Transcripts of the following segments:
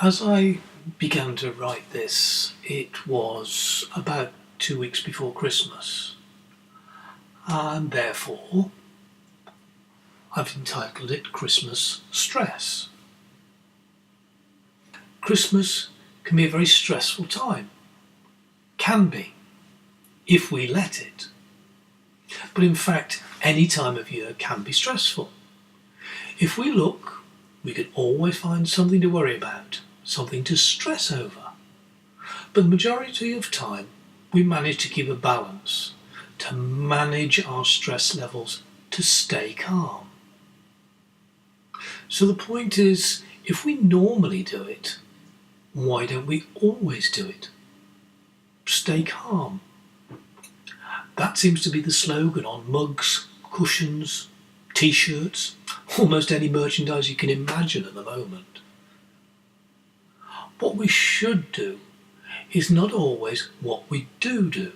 As I began to write this, it was about 2 weeks before Christmas, and therefore I've entitled it Christmas Stress. Christmas can be a very stressful time. Can be, if we let it. But in fact, any time of year can be stressful. If we look, we can always find something to worry about, something to stress over. But the majority of time, we manage to keep a balance, to manage our stress levels, to stay calm. So the point is, if we normally do it, why don't we always do it? Stay calm. That seems to be the slogan on mugs, cushions, t-shirts, almost any merchandise you can imagine at the moment. What we should do is not always what we do.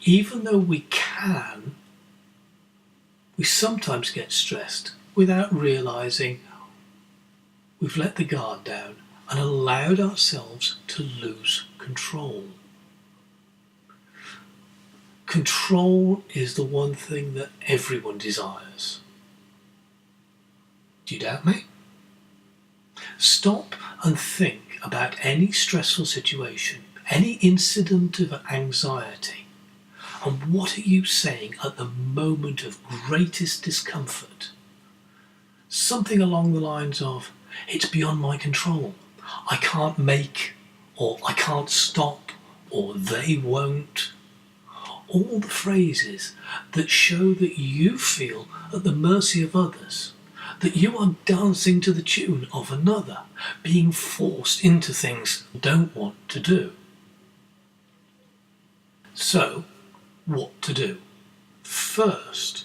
Even though we can, we sometimes get stressed without realising we've let the guard down and allowed ourselves to lose control. Control is the one thing that everyone desires. Do you doubt me? Stop and think about any stressful situation, any incident of anxiety, and what are you saying at the moment of greatest discomfort? Something along the lines of, it's beyond my control, I can't make, or I can't stop, or they won't. All the phrases that show that you feel at the mercy of others, that you are dancing to the tune of another, being forced into things you don't want to do. So, what to do? First,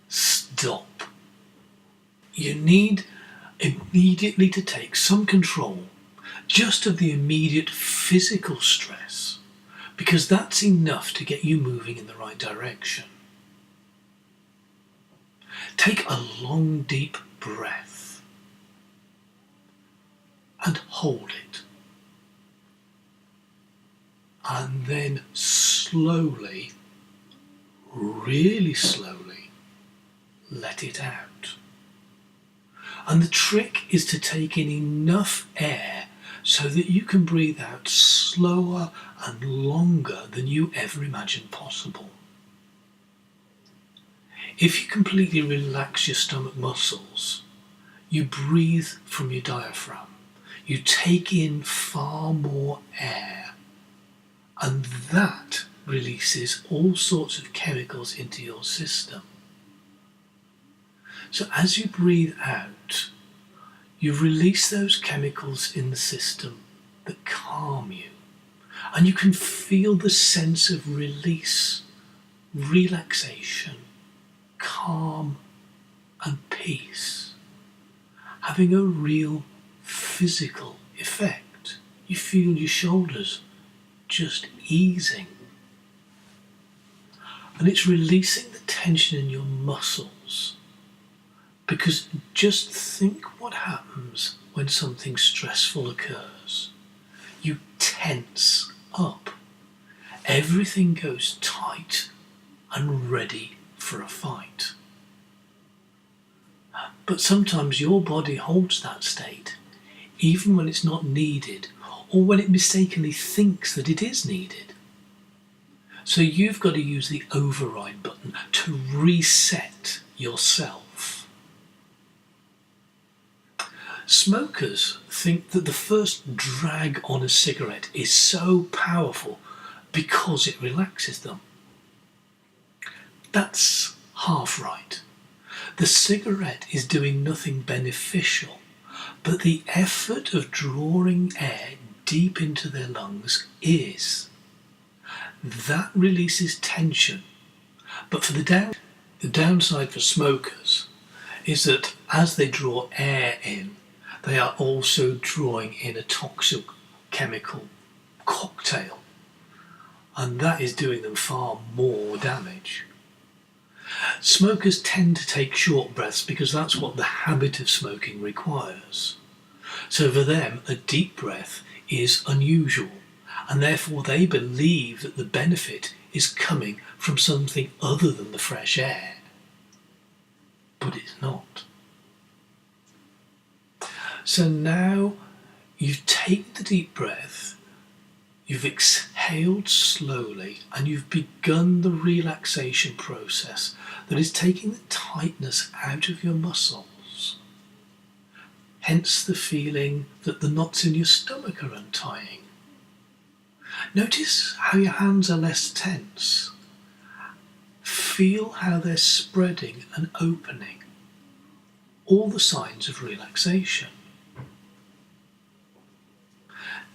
stop. You need immediately to take some control just of the immediate physical stress, because that's enough to get you moving in the right direction. Take a long, deep breath and hold it. And then slowly, really slowly, let it out. And the trick is to take in enough air so that you can breathe out slower and longer than you ever imagined possible. If you completely relax your stomach muscles, you breathe from your diaphragm. You take in far more air, and that releases all sorts of chemicals into your system. So as you breathe out, you release those chemicals in the system that calm you, and you can feel the sense of release, relaxation, calm and peace, having a real physical effect. You feel your shoulders just easing, and it's releasing the tension in your muscles. Because just think what happens when something stressful occurs. You tense up. Everything goes tight and ready for a fight. But sometimes your body holds that state, even when it's not needed, or when it mistakenly thinks that it is needed. So you've got to use the override button to reset yourself. Smokers think that the first drag on a cigarette is so powerful because it relaxes them. That's half right. The cigarette is doing nothing beneficial, but the effort of drawing air deep into their lungs is. That releases tension. But for the downside for smokers is that as they draw air in, they are also drawing in a toxic chemical cocktail, and that is doing them far more damage. Smokers tend to take short breaths because that's what the habit of smoking requires. So for them, a deep breath is unusual, and therefore they believe that the benefit is coming from something other than the fresh air. But it's not. So now you've taken the deep breath, you've exhaled slowly, and you've begun the relaxation process that is taking the tightness out of your muscles. Hence the feeling that the knots in your stomach are untying. Notice how your hands are less tense. Feel how they're spreading and opening. All the signs of relaxation.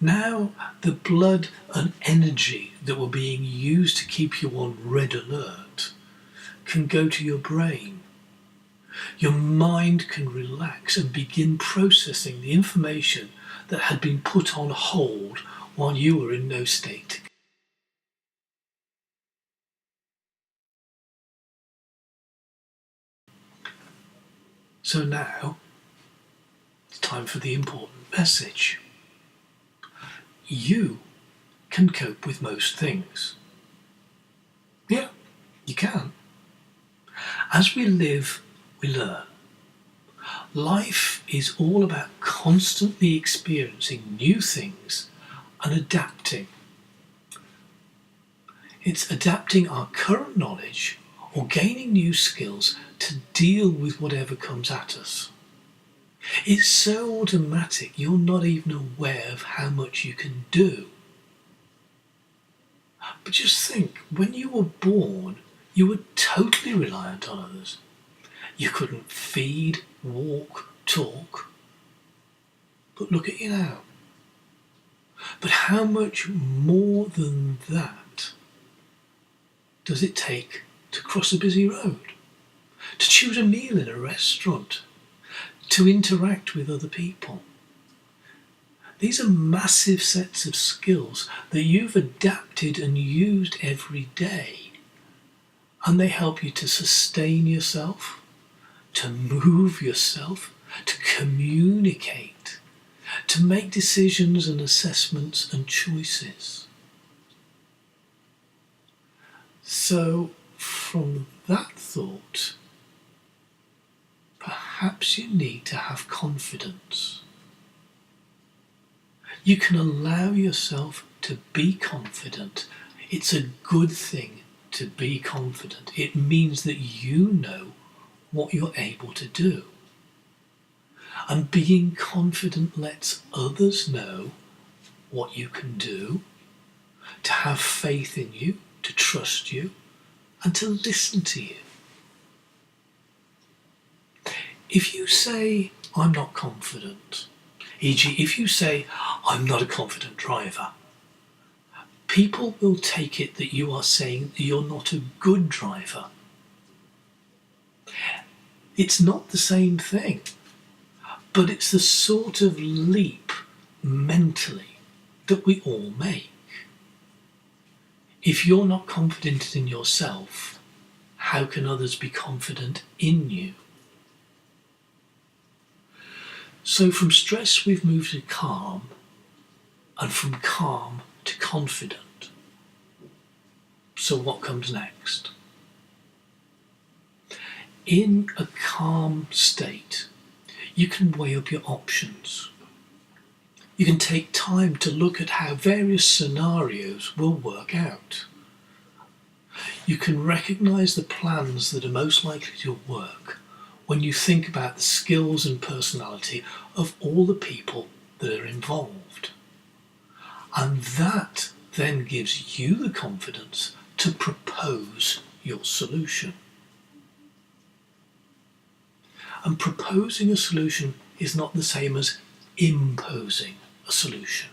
Now the blood and energy that were being used to keep you on red alert can go to your brain. Your mind can relax and begin processing the information that had been put on hold while you were in no state. So now it's time for the important message. You can cope with most things. Yeah, you can. As we live, we learn. Life is all about constantly experiencing new things and adapting. It's adapting our current knowledge or gaining new skills to deal with whatever comes at us. It's so automatic you're not even aware of how much you can do. But just think, when you were born, you were totally reliant on others. You couldn't feed, walk, talk. But look at you now. But how much more than that does it take to cross a busy road, to choose a meal in a restaurant, to interact with other people? These are massive sets of skills that you've adapted and used every day, and they help you to sustain yourself, to move yourself, to communicate, to make decisions and assessments and choices. So from that thought, perhaps you need to have confidence. You can allow yourself to be confident. It's a good thing to be confident. It means that you know what you're able to do. And being confident lets others know what you can do, to have faith in you, to trust you, and to listen to you. If you say, I'm not confident, e.g. if you say, I'm not a confident driver, people will take it that you are saying that you're not a good driver. It's not the same thing, but it's the sort of leap mentally that we all make. If you're not confident in yourself, how can others be confident in you? So from stress we've moved to calm, and from calm to confident. So what comes next? In a calm state, you can weigh up your options. You can take time to look at how various scenarios will work out. You can recognise the plans that are most likely to work when you think about the skills and personality of all the people that are involved. And that then gives you the confidence to propose your solution. And proposing a solution is not the same as imposing a solution,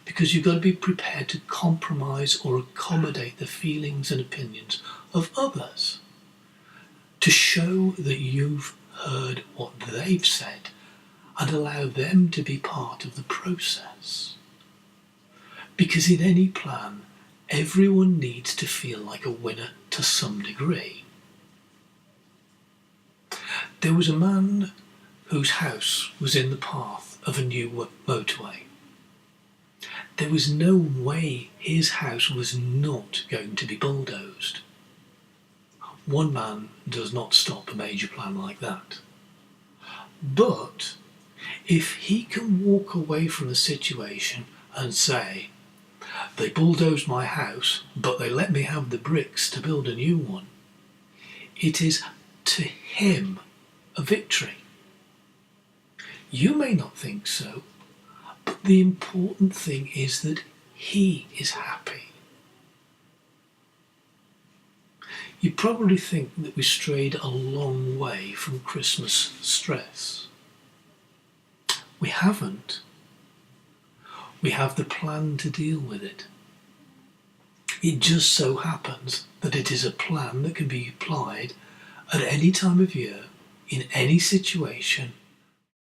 because you've got to be prepared to compromise or accommodate the feelings and opinions of others, to show that you've heard what they've said and allow them to be part of the process. Because in any plan, everyone needs to feel like a winner to some degree. There was a man whose house was in the path of a new motorway. There was no way his house was not going to be bulldozed. One man does not stop a major plan like that. But if he can walk away from the situation and say, they bulldozed my house, but they let me have the bricks to build a new one, it is to him a victory. You may not think so, but the important thing is that he is happy. You probably think that we strayed a long way from Christmas stress. We haven't. We have the plan to deal with it. It just so happens that it is a plan that can be applied at any time of year, in any situation,